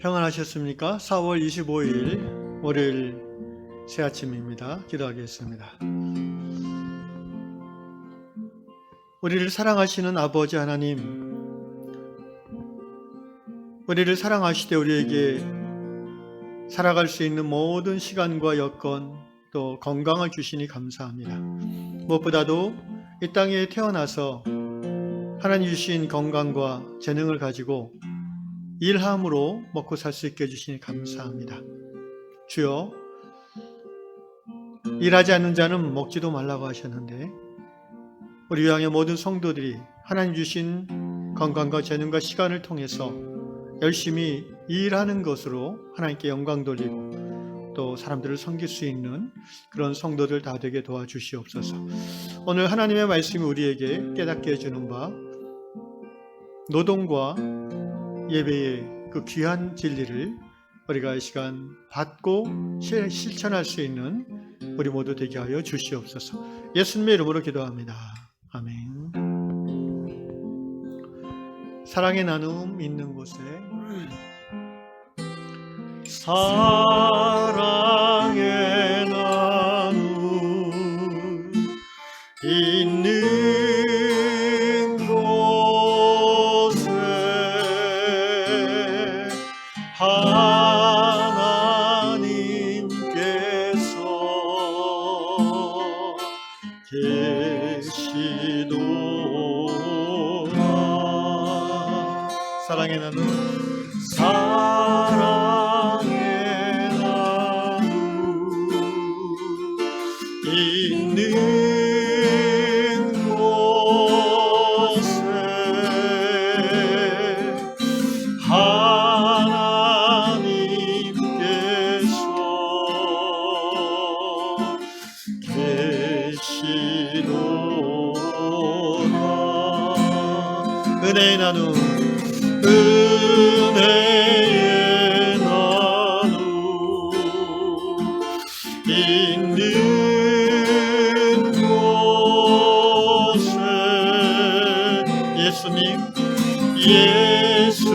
평안하셨습니까? 4월 25일 월요일 새 아침입니다. 기도하겠습니다. 우리를 사랑하시는 아버지 하나님, 우리를 사랑하시되 우리에게 살아갈 수 있는 모든 시간과 여건 또 건강을 주시니 감사합니다. 무엇보다도 이 땅에 태어나서 하나님 주신 건강과 재능을 가지고 일함으로 먹고 살 수 있게 해주시니 감사합니다. 주여, 일하지 않는 자는 먹지도 말라고 하셨는데 우리 교회의 모든 성도들이 하나님 주신 건강과 재능과 시간을 통해서 열심히 일하는 것으로 하나님께 영광 돌리고 또 사람들을 섬길 수 있는 그런 성도들 다 되게 도와주시옵소서. 오늘 하나님의 말씀이 우리에게 깨닫게 해주는 바 노동과 예배의 그 귀한 진리를 우리가 이 시간 받고 실천할 수 있는 우리 모두 되게 하여 주시옵소서. 예수님의 이름으로 기도합니다. 아멘. 사랑의 나눔 있는 곳에 사랑의 나눔 있는 곳에 하나님께서 계시도다. 사랑의 나눔, 사랑의 나눔 있는 곳에 하나님께서 계시도다. 은혜의 나눔, 은혜의 나눔 있는 곳에 예수님께서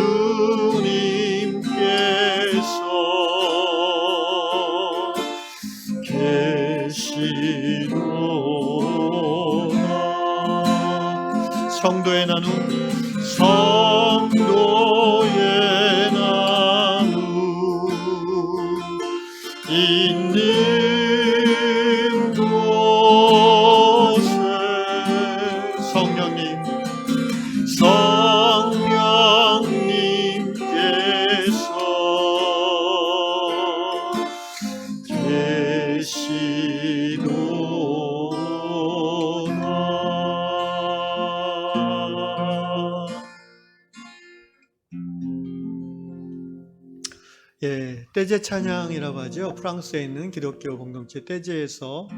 계시도다. 성도의 나눔, 성도의 나눔 있는 곳에 성령님께서 계시도다. 떼제 찬양이라고 하죠. 프랑스에 있는 기독교 공동체 떼제에서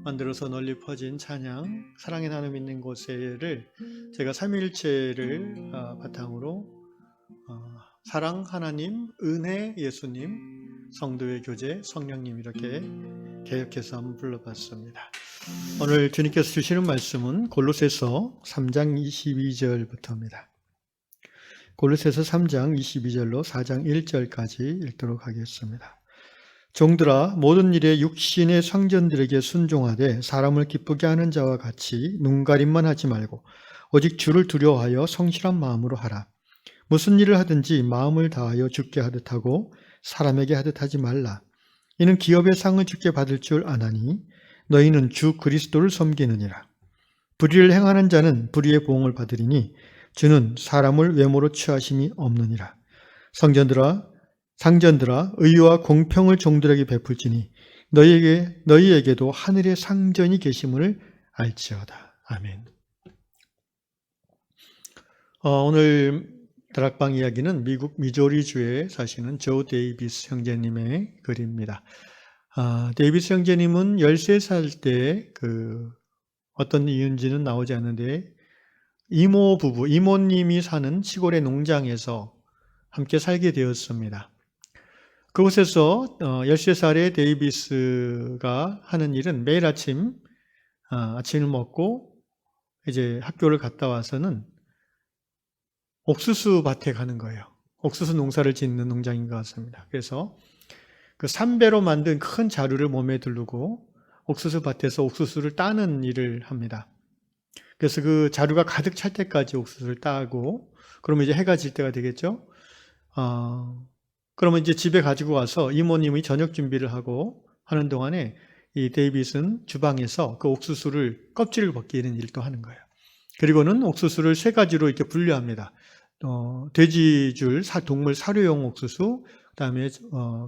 만들어서 널리 퍼진 찬양 사랑의 나눔 있는 곳에를 제가 삼위일체를 바탕으로 사랑 하나님, 은혜 예수님, 성도의 교제, 성령님 이렇게 개혁해서 한번 불러봤습니다. 오늘 주님께서 주시는 말씀은 골로새서 3장 22절부터입니다. 골로새서 3장 22절로 4장 1절까지 읽도록 하겠습니다. 종들아, 모든 일에 육신의 상전들에게 순종하되 사람을 기쁘게 하는 자와 같이 눈가림만 하지 말고 오직 주를 두려워하여 성실한 마음으로 하라. 무슨 일을 하든지 마음을 다하여 주께 하듯 하고 사람에게 하듯 하지 말라. 이는 기업의 상을 주께 받을 줄 아나니 너희는 주 그리스도를 섬기느니라. 불의를 행하는 자는 불의의 보응을 받으리니 주는 사람을 외모로 취하심이 없느니라. 상전들아 의와 공평을 종들에게 베풀지니 너희에게도 하늘의 상전이 계심을 알지어다. 아멘. 오늘 다락방 이야기는 미국 미조리주에 사시는 조 데이비스 형제님의 글입니다. 데이비스 형제님은 13살 때 어떤 이유인지는 나오지 않는데 이모님이 사는 시골의 농장에서 함께 살게 되었습니다. 그곳에서 13살의 데이비스가 하는 일은 매일 아침을 먹고 이제 학교를 갔다 와서는 옥수수 밭에 가는 거예요. 옥수수 농사를 짓는 농장인 것 같습니다. 그래서 그 삼배로 만든 큰 자루를 몸에 두르고 옥수수 밭에서 옥수수를 따는 일을 합니다. 그래서 그 자루가 가득 찰 때까지 옥수수를 따고, 그러면 이제 해가 질 때가 되겠죠. 그러면 이제 집에 가지고 와서 이모님이 저녁 준비를 하고 하는 동안에 이 데이빗은 주방에서 그 옥수수를 껍질을 벗기는 일도 하는 거예요. 그리고는 옥수수를 세 가지로 이렇게 분류합니다. 돼지줄, 동물 사료용 옥수수, 그다음에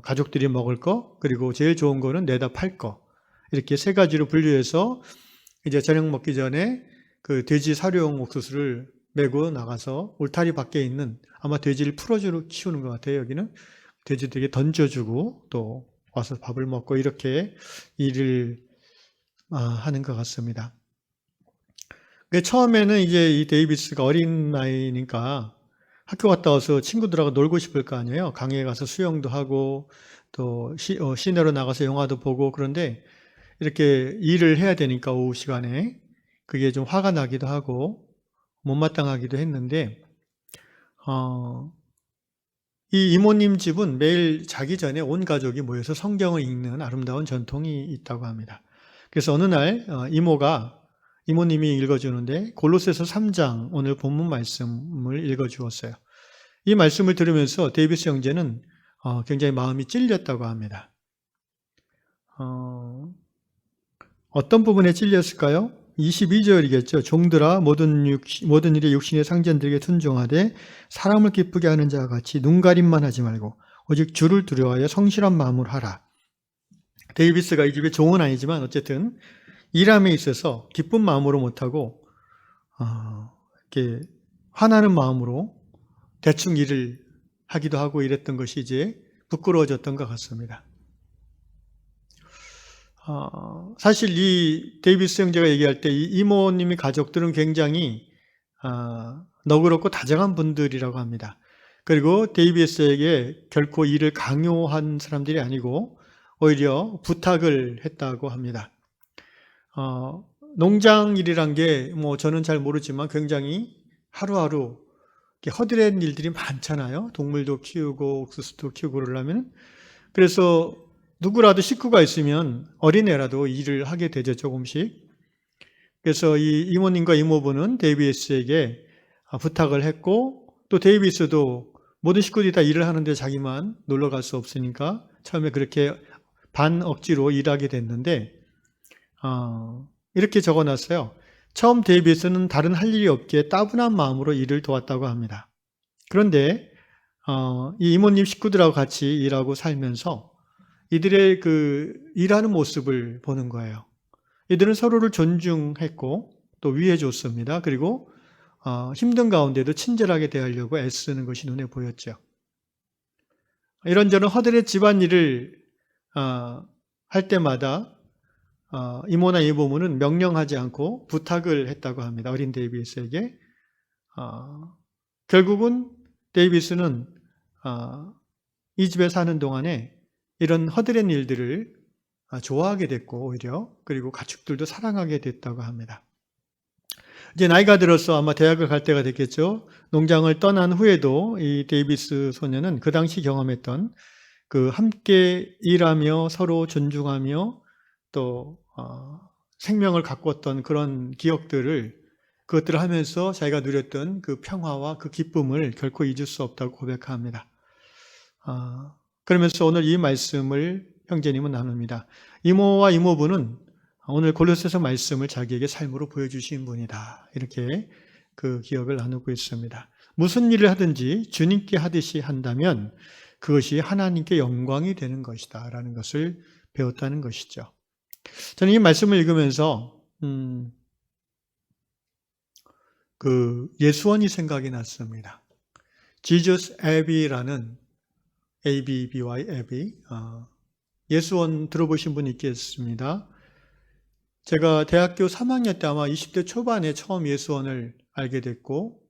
가족들이 먹을 거, 그리고 제일 좋은 거는 내다 팔 거. 이렇게 세 가지로 분류해서 이제 저녁 먹기 전에 그 돼지 사료용 옥수수를 메고 나가서 울타리 밖에 있는, 아마 돼지를 풀어주로 키우는 것 같아요. 여기는 돼지들에게 던져주고 또 와서 밥을 먹고 이렇게 일을 하는 것 같습니다. 처음에는 이제 이 데이비스가 어린 나이니까 학교 갔다 와서 친구들하고 놀고 싶을 거 아니에요. 강에 가서 수영도 하고 또 시내로 나가서 영화도 보고, 그런데 이렇게 일을 해야 되니까 오후 시간에 그게 좀 화가 나기도 하고 못마땅하기도 했는데, 이 이모님 집은 매일 자기 전에 온 가족이 모여서 성경을 읽는 아름다운 전통이 있다고 합니다. 그래서 어느 날 이모님이 읽어주는데 골로새서 3장 오늘 본문 말씀을 읽어주었어요. 이 말씀을 들으면서 데이비스 형제는 굉장히 마음이 찔렸다고 합니다. 어떤 부분에 찔렸을까요? 22절이겠죠. 종들아 모든 일에 육신의 상전들에게 순종하되 사람을 기쁘게 하는 자와 같이 눈가림만 하지 말고 오직 주를 두려워하여 성실한 마음으로 하라. 데이비스가 이 집의 종은 아니지만 어쨌든 일함에 있어서 기쁜 마음으로 못하고 이렇게 화나는 마음으로 대충 일을 하기도 하고 이랬던 것이 이제 부끄러워졌던 것 같습니다. 사실 이 데이비스 형제가 얘기할 때 이 이모님의 가족들은 굉장히 너그럽고 다정한 분들이라고 합니다. 그리고 데이비스에게 결코 일을 강요한 사람들이 아니고 오히려 부탁을 했다고 합니다. 농장 일이란 게 뭐 저는 잘 모르지만 굉장히 하루하루 허드렛 일들이 많잖아요. 동물도 키우고 옥수수도 키우고 그러려면. 그래서 누구라도 식구가 있으면 어린애라도 일을 하게 되죠, 조금씩. 그래서 이 이모님과 이모부는 데이비스에게 부탁을 했고, 또 데이비스도 모든 식구들이 다 일을 하는데 자기만 놀러 갈 수 없으니까 처음에 그렇게 반 억지로 일하게 됐는데, 이렇게 적어놨어요. 처음 데이비스는 다른 할 일이 없기에 따분한 마음으로 일을 도왔다고 합니다. 그런데 이 이모님 식구들하고 같이 일하고 살면서 이들의 그 일하는 모습을 보는 거예요. 이들은 서로를 존중했고 또 위해줬습니다. 그리고 힘든 가운데도 친절하게 대하려고 애쓰는 것이 눈에 보였죠. 이런저런 허들의 집안일을 할 때마다 이모나 이모부는 명령하지 않고 부탁을 했다고 합니다. 어린 데이비스에게. 결국은 데이비스는 이 집에 사는 동안에 이런 허드렛 일들을 좋아하게 됐고 오히려, 그리고 가축들도 사랑하게 됐다고 합니다. 이제 나이가 들어서 아마 대학을 갈 때가 됐겠죠. 농장을 떠난 후에도 이 데이비스 소녀는 그 당시 경험했던 그 함께 일하며 서로 존중하며 또 생명을 가꿨던 그런 그것들을 하면서 자기가 누렸던 그 평화와 그 기쁨을 결코 잊을 수 없다고 고백합니다. 그러면서 오늘 이 말씀을 형제님은 나눕니다. 이모와 이모부는 오늘 골로새서 말씀을 자기에게 삶으로 보여주신 분이다. 이렇게 그 기억을 나누고 있습니다. 무슨 일을 하든지 주님께 하듯이 한다면 그것이 하나님께 영광이 되는 것이다 라는 것을 배웠다는 것이죠. 저는 이 말씀을 읽으면서 그 예수원이 생각이 났습니다. Jesus Abbey라는 ABBY, Abbey. 예수원 들어보신 분 있겠습니다. 제가 대학교 3학년 때 아마 20대 초반에 처음 예수원을 알게 됐고,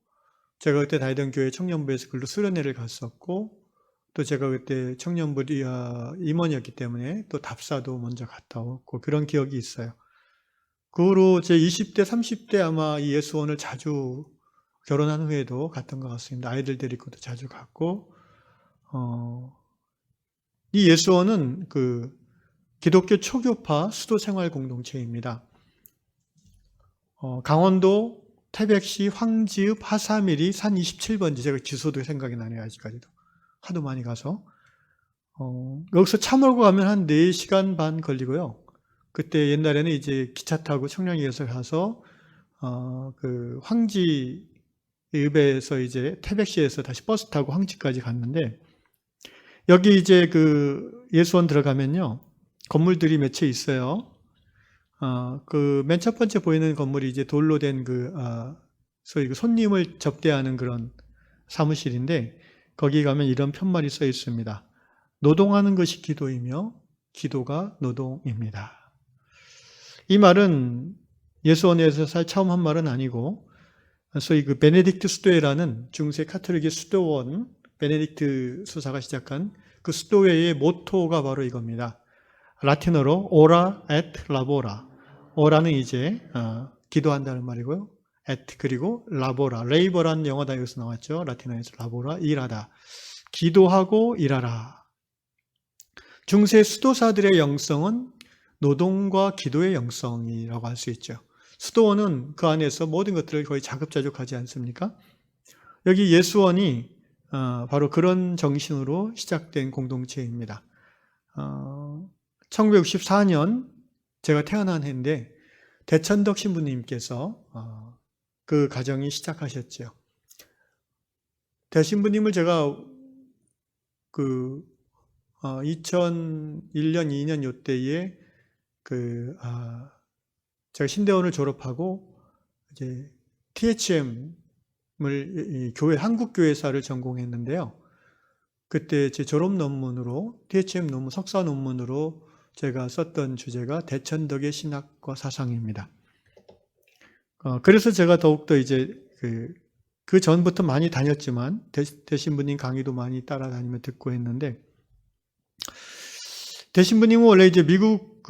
제가 그때 다니던 교회 청년부에서 글로 수련회를 갔었고, 또 제가 그때 청년부 임원이었기 때문에 또 답사도 먼저 갔다 왔고 그런 기억이 있어요. 그 후로 제 20대, 30대 아마 이 예수원을 자주 결혼한 후에도 갔던 것 같습니다. 아이들 데리고도 자주 갔고, 이 예수원은 그 기독교 초교파 수도 생활 공동체입니다. 강원도 태백시 황지읍 하사밀이 산 27번지, 제가 주소도 생각이 나네요. 아직까지도 하도 많이 가서. 여기서 차 몰고 가면 한 4시간 반 걸리고요. 그때 옛날에는 이제 기차 타고 청량리에서 가서 그 황지읍에서 이제 태백시에서 다시 버스 타고 황지까지 갔는데, 여기 이제 그 예수원 들어가면요, 건물들이 몇 채 있어요. 그 맨 첫 번째 보이는 건물이 이제 돌로 된 소위 그 손님을 접대하는 그런 사무실인데, 거기 가면 이런 편말이 써 있습니다. 노동하는 것이 기도이며 기도가 노동입니다. 이 말은 예수원에서 처음 한 말은 아니고, 소위 그 베네딕트 수도회라는 중세 카톨릭의 수도원, 베네딕트 수사가 시작한 그 수도회의 모토가 바로 이겁니다. 라틴어로 오라 et labora. 오라는 이제 기도한다는 말이고요. et 그리고 labora. 레이버라는 영어다 여기서 나왔죠. 라틴어에서 labora, 일하다. 기도하고 일하라. 중세 수도사들의 영성은 노동과 기도의 영성이라고 할 수 있죠. 수도원은 그 안에서 모든 것들을 거의 자급자족하지 않습니까? 여기 예수원이 바로 그런 정신으로 시작된 공동체입니다. 1964년 제가 태어난 해인데 대천덕 신부님께서 그 가정이 시작하셨죠. 대신부님을 제가 그 2001년, 2년 요때에 제가 신대원을 졸업하고 이제 THM을 한국교회사를 전공했는데요. 그때 제 졸업 논문으로 THM 논문, 석사 논문으로 제가 썼던 주제가 대천덕의 신학과 사상입니다. 그래서 제가 더욱더 이제 그 전부터 많이 다녔지만 대신부님 강의도 많이 따라다니며 듣고 했는데, 대신부님은 원래 이제 미국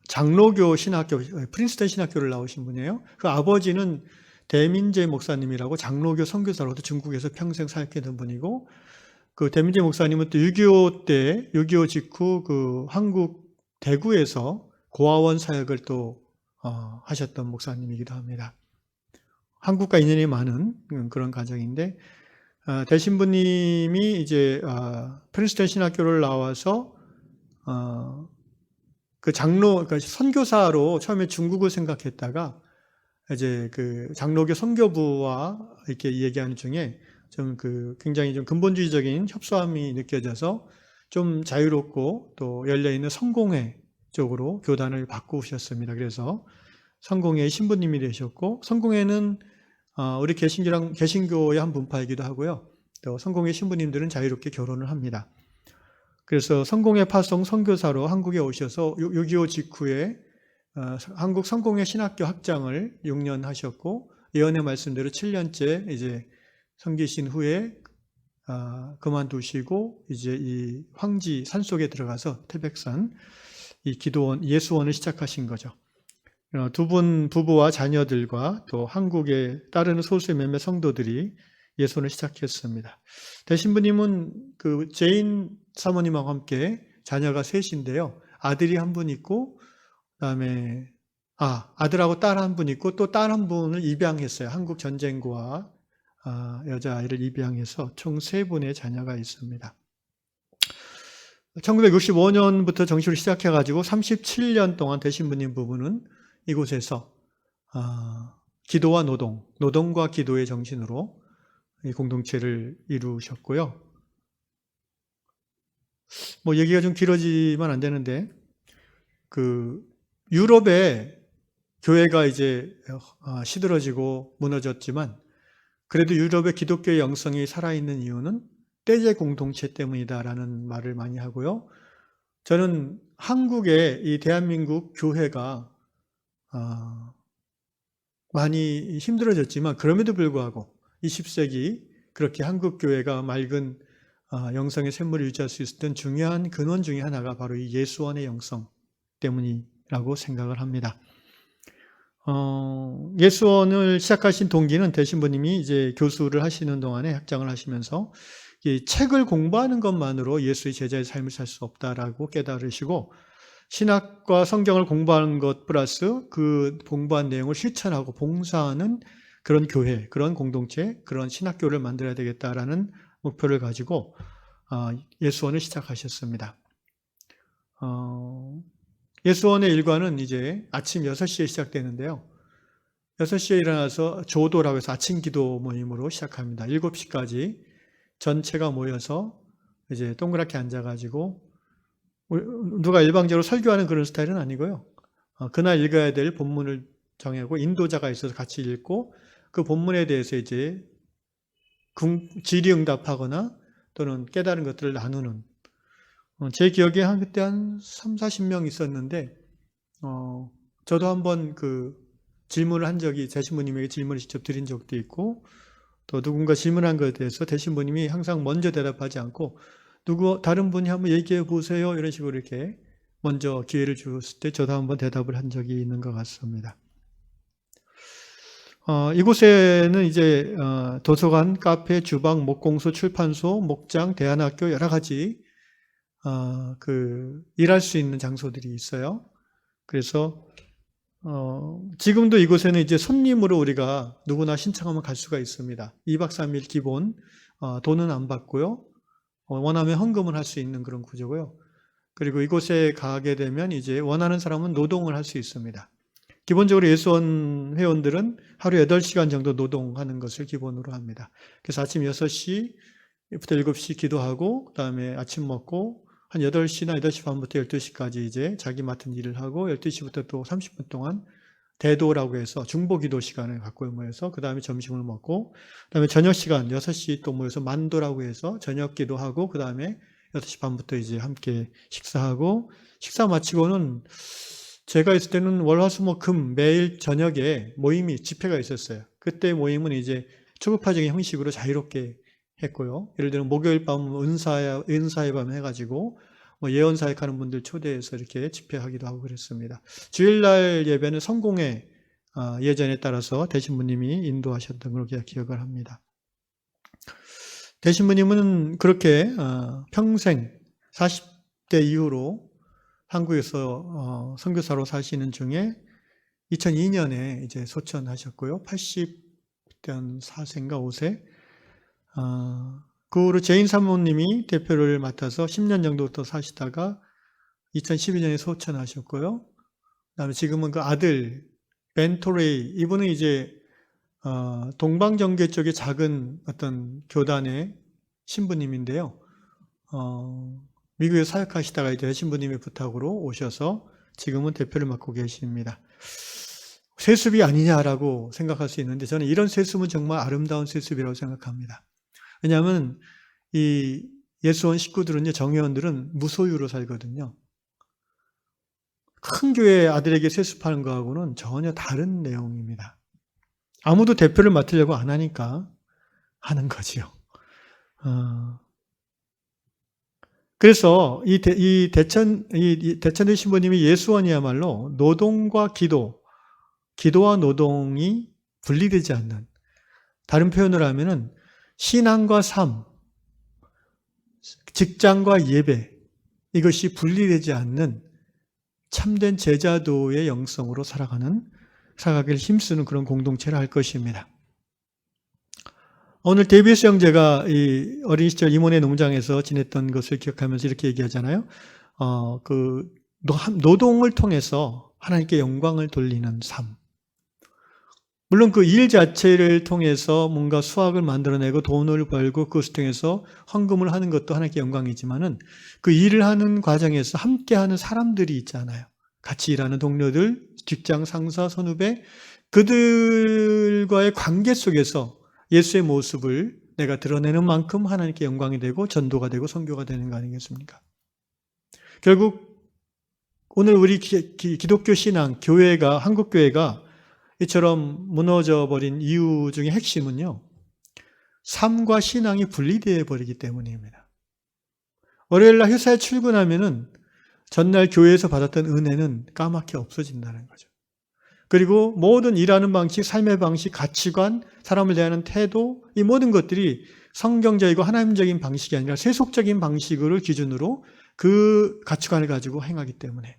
장로교 신학교, 프린스턴 신학교를 나오신 분이에요. 그 아버지는 대민재 목사님이라고 장로교 선교사로도 중국에서 평생 살게 분이고, 그 대민재 목사님은 또 6.25 때, 6.25 직후 그 한국 대구에서 고아원 사역을 또 하셨던 목사님이기도 합니다. 한국과 인연이 많은 그런 가정인데, 대신부님이 이제 프린스턴 신학교를 나와서 그 그러니까 선교사로 처음에 중국을 생각했다가 이제 그 장로교 선교부와 이렇게 얘기하는 중에 좀 굉장히 좀 근본주의적인 협소함이 느껴져서 좀 자유롭고 또 열려있는 성공회 쪽으로 교단을 바꾸셨습니다. 그래서 성공회의 신부님이 되셨고, 성공회는 우리 개신교의 한 분파이기도 하고요. 또 성공회 신부님들은 자유롭게 결혼을 합니다. 그래서 성공회 파송 선교사로 한국에 오셔서 6.25 직후에 한국 성공회 신학교 학장을 6년 하셨고, 예언의 말씀대로 7년째 이제 섬기신 후에 그만두시고 이제 이 황지 산속에 들어가서 태백산 이 기도원, 예수원을 시작하신 거죠. 두 분 부부와 자녀들과 또 한국에 따르는 소수의 몇몇 성도들이 예수원을 시작했습니다. 대신부님은 그 제인 사모님하고 함께 자녀가 셋인데요. 아들이 한 분 있고, 그다음에 아들하고 딸 한 분 있고, 또 딸 한 분을 입양했어요. 한국 전쟁고와 여자아이를 입양해서 총 3분의 자녀가 있습니다. 1965년부터 정식으로 시작해가지고 37년 동안 대신부님 부부는 이곳에서 기도와 노동과 기도의 정신으로 이 공동체를 이루셨고요. 뭐 얘기가 좀 길어지면 안 되는데, 그 유럽의 교회가 이제 시들어지고 무너졌지만, 그래도 유럽의 기독교의 영성이 살아있는 이유는 떼제 공동체 때문이다라는 말을 많이 하고요. 저는 한국의 이 대한민국 교회가 많이 힘들어졌지만 그럼에도 불구하고 20세기 그렇게 한국 교회가 맑은 영성의 샘물을 유지할 수 있었던 중요한 근원 중에 하나가 바로 이 예수원의 영성 때문이라고 생각을 합니다. 예수원을 시작하신 동기는 대신부님이 이제 교수를 하시는 동안에 학장을 하시면서 이 책을 공부하는 것만으로 예수의 제자의 삶을 살 수 없다라고 깨달으시고 신학과 성경을 공부하는 것 플러스 그 공부한 내용을 실천하고 봉사하는 그런 교회, 그런 공동체, 그런 신학교를 만들어야 되겠다라는 목표를 가지고 예수원을 시작하셨습니다. 예수원의 일과는 이제 아침 6시에 시작되는데요. 6시에 일어나서 조도라고 해서 아침 기도 모임으로 시작합니다. 7시까지 전체가 모여서 이제 동그랗게 앉아가지고 누가 일방적으로 설교하는 그런 스타일은 아니고요. 그날 읽어야 될 본문을 정하고 인도자가 있어서 같이 읽고 그 본문에 대해서 이제 질의응답하거나 또는 깨달은 것들을 나누는 제 기억에 그때 한 3, 40명 있었는데 저도 한번 그 질문을 한 적이 대신부님에게 질문을 직접 드린 적도 있고 또 누군가 질문한 것에 대해서 대신부님이 항상 먼저 대답하지 않고 다른 분이 한번 얘기해 보세요 이런 식으로 이렇게 먼저 기회를 주었을 때 저도 한번 대답을 한 적이 있는 것 같습니다. 이곳에는 이제 도서관, 카페, 주방, 목공소, 출판소, 목장, 대안학교 여러 가지 일할 수 있는 장소들이 있어요. 그래서 지금도 이곳에는 이제 손님으로 우리가 누구나 신청하면 갈 수가 있습니다. 2박 3일 기본 돈은 안 받고요. 원하면 헌금을 할 수 있는 그런 구조고요. 그리고 이곳에 가게 되면 이제 원하는 사람은 노동을 할 수 있습니다. 기본적으로 예수원 회원들은 하루 8시간 정도 노동하는 것을 기본으로 합니다. 그래서 아침 6시부터 7시 기도하고 그다음에 아침 먹고 한 8시나 8시 반부터 12시까지 이제 자기 맡은 일을 하고 12시부터 또 30분 동안 대도라고 해서 중보기도 시간을 갖고 모여서 그 다음에 점심을 먹고 그 다음에 저녁 시간 6시 또 모여서 만도라고 해서 저녁 기도하고 그 다음에 6시 반부터 이제 함께 식사하고 식사 마치고는 제가 있을 때는 월화수목금 매일 저녁에 모임이 집회가 있었어요. 그때 모임은 이제 초급파적인 형식으로 자유롭게 했고요. 예를 들면 목요일 밤 은사의 밤 해가지고 예언 사역하는 분들 초대해서 이렇게 집회하기도 하고 그랬습니다. 주일날 예배는 성공회 예전에 따라서 대신부님이 인도하셨던 걸로 기억을 합니다. 대신부님은 그렇게 평생 40대 이후로 한국에서 선교사로 사시는 중에 2002년에 이제 소천하셨고요. 80대 4세인가 5세. 그 후로 제인 사모님이 대표를 맡아서 10년 정도 또 사시다가 2012년에 소천하셨고요. 그다음에 지금은 그 아들 벤토레이 이분은 이제 동방정교 쪽의 작은 어떤 교단의 신부님인데요. 미국에 사역하시다가 이제 신부님의 부탁으로 오셔서 지금은 대표를 맡고 계십니다. 세습이 아니냐라고 생각할 수 있는데 저는 이런 세습은 정말 아름다운 세습이라고 생각합니다. 왜냐하면 이 예수원 식구들은요, 정회원들은 무소유로 살거든요. 큰 교회 아들에게 세습하는 거하고는 전혀 다른 내용입니다. 아무도 대표를 맡으려고 안 하니까 하는 거지요. 그래서 이 대천대 신부님이 예수원이야말로 노동과 기도와 노동이 분리되지 않는, 다른 표현을 하면은 신앙과 삶, 직장과 예배, 이것이 분리되지 않는 참된 제자도의 영성으로 살아가기를 힘쓰는 그런 공동체를 할 것입니다. 오늘 데이비스 형제가 이 어린 시절 이모네 농장에서 지냈던 것을 기억하면서 이렇게 얘기하잖아요. 노동을 통해서 하나님께 영광을 돌리는 삶. 물론 그 일 자체를 통해서 뭔가 수확을 만들어내고 돈을 벌고 그것을 통해서 헌금을 하는 것도 하나님께 영광이지만은 그 일을 하는 과정에서 함께하는 사람들이 있잖아요. 같이 일하는 동료들, 직장 상사, 선후배, 그들과의 관계 속에서 예수의 모습을 내가 드러내는 만큼 하나님께 영광이 되고 전도가 되고 선교가 되는 거 아니겠습니까? 결국 오늘 우리 기독교 신앙, 교회가, 한국교회가 이처럼 무너져 버린 이유 중에 핵심은요, 삶과 신앙이 분리되어 버리기 때문입니다. 월요일날 회사에 출근하면은 전날 교회에서 받았던 은혜는 까맣게 없어진다는 거죠. 그리고 모든 일하는 방식, 삶의 방식, 가치관, 사람을 대하는 태도, 이 모든 것들이 성경적이고 하나님적인 방식이 아니라 세속적인 방식을 기준으로 그 가치관을 가지고 행하기 때문에.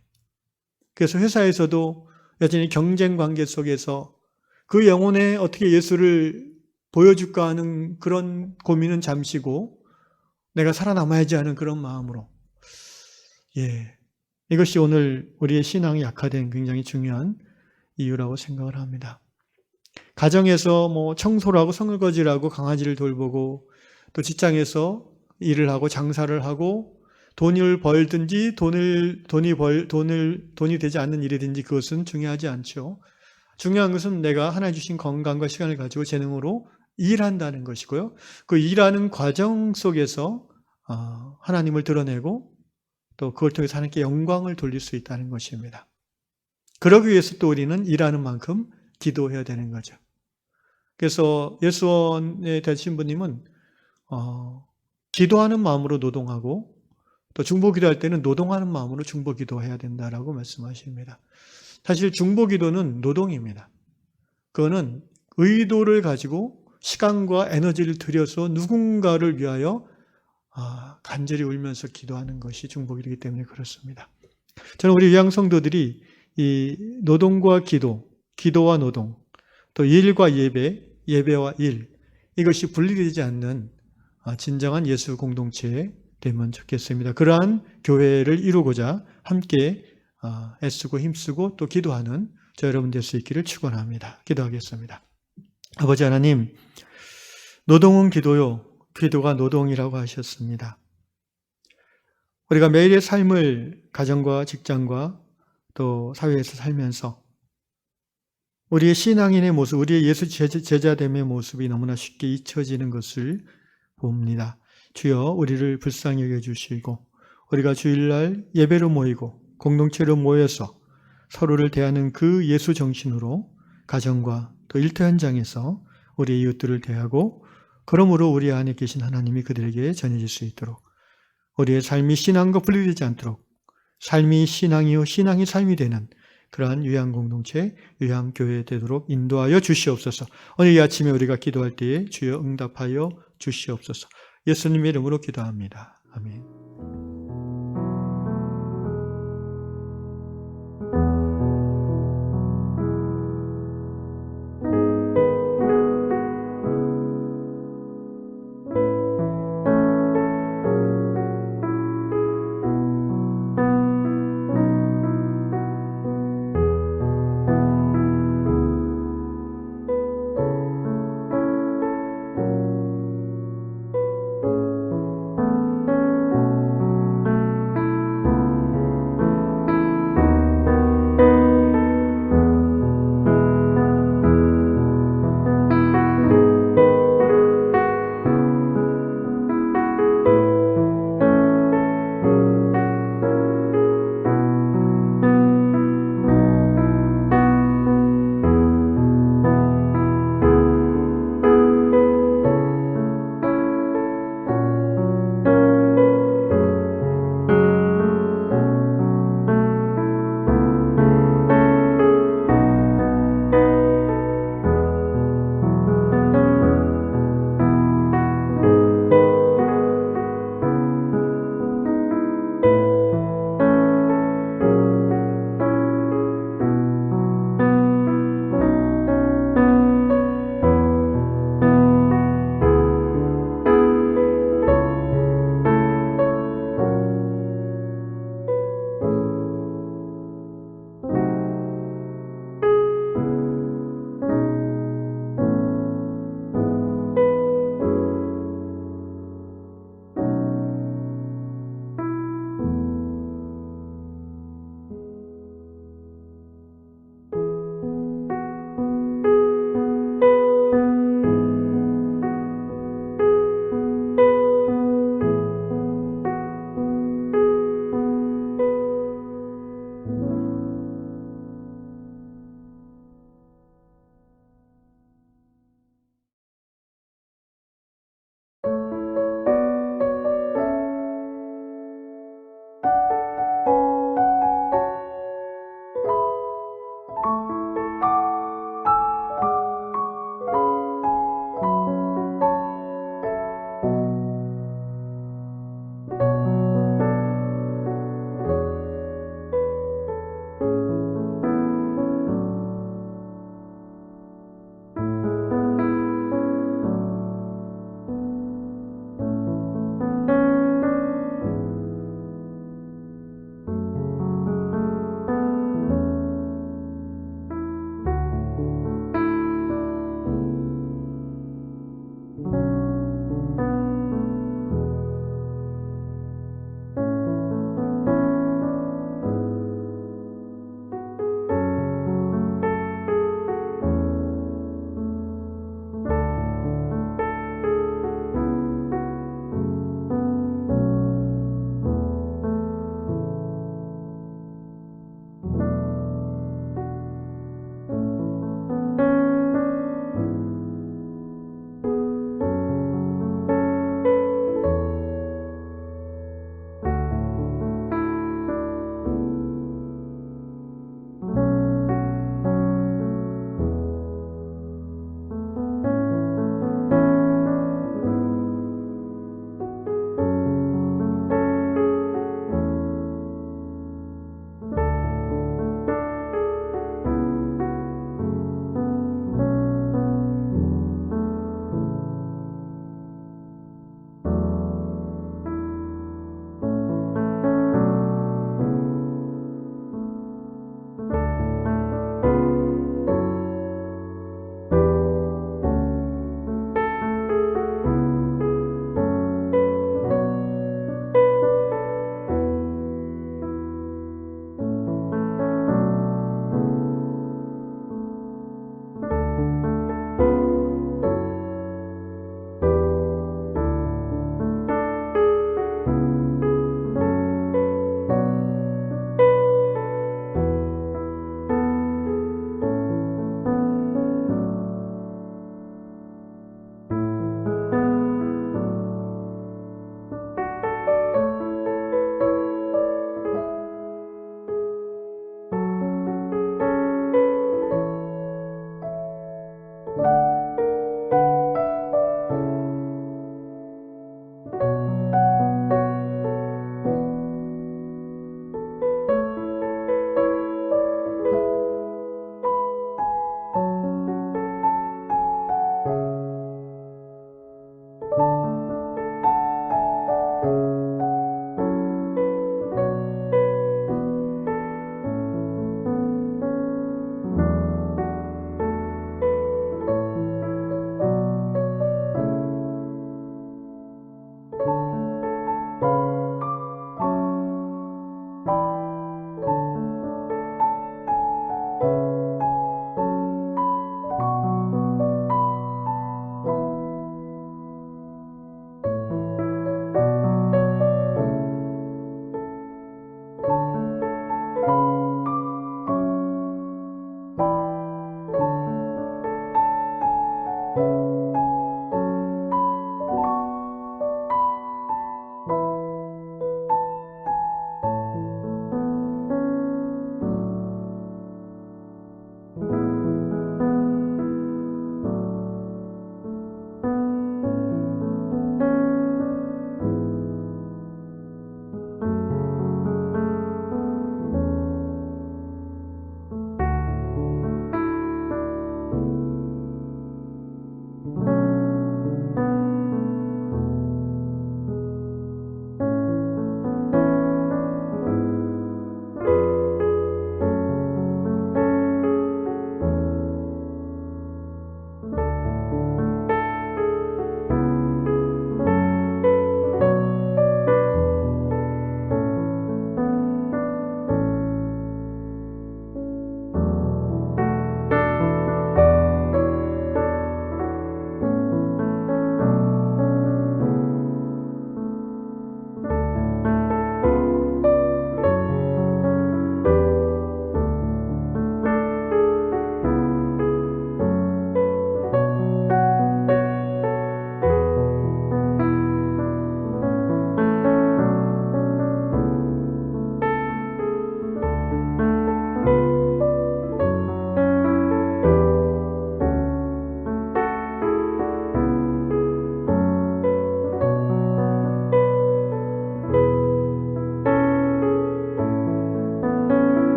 그래서 회사에서도 여전히 경쟁 관계 속에서 그 영혼에 어떻게 예수를 보여줄까 하는 그런 고민은 잠시고 내가 살아남아야지 하는 그런 마음으로. 이것이 오늘 우리의 신앙이 약화된 굉장히 중요한 이유라고 생각을 합니다. 가정에서 청소를 하고 설거지를 하고 강아지를 돌보고 또 직장에서 일을 하고 장사를 하고 돈을 벌든지 돈이 되지 않는 일이든지 그것은 중요하지 않죠. 중요한 것은 내가 하나님 주신 건강과 시간을 가지고 재능으로 일한다는 것이고요. 그 일하는 과정 속에서 하나님을 드러내고 또 그걸 통해서 하나님께 영광을 돌릴 수 있다는 것입니다. 그러기 위해서 또 우리는 일하는 만큼 기도해야 되는 거죠. 그래서 예수원의 대신부님은 기도하는 마음으로 노동하고 또 중보기도할 때는 노동하는 마음으로 중보기도해야 된다라고 말씀하십니다. 사실 중보기도는 노동입니다. 그거는 의도를 가지고 시간과 에너지를 들여서 누군가를 위하여 간절히 울면서 기도하는 것이 중보기도이기 때문에 그렇습니다. 저는 우리 유양성도들이 이 노동과 기도, 기도와 노동, 또 일과 예배, 예배와 일, 이것이 분리되지 않는 진정한 예수 공동체 되면 좋겠습니다. 그러한 교회를 이루고자 함께 애쓰고 힘쓰고 또 기도하는 저 여러분 될 수 있기를 축원합니다. 기도하겠습니다. 아버지 하나님, 노동은 기도요, 기도가 노동이라고 하셨습니다. 우리가 매일의 삶을 가정과 직장과 또 사회에서 살면서 우리의 신앙인의 모습, 우리의 예수 제자됨의 모습이 너무나 쉽게 잊혀지는 것을 봅니다. 주여 우리를 불쌍히 여겨주시고 우리가 주일날 예배로 모이고 공동체로 모여서 서로를 대하는 그 예수 정신으로 가정과 또 일터 현장에서 우리의 이웃들을 대하고 그러므로 우리 안에 계신 하나님이 그들에게 전해질 수 있도록 우리의 삶이 신앙과 분리되지 않도록 삶이 신앙이요 신앙이 삶이 되는 그러한 유양공동체, 유양교회 되도록 인도하여 주시옵소서. 오늘 이 아침에 우리가 기도할 때에 주여 응답하여 주시옵소서. 예수님의 이름으로 기도합니다. 아멘.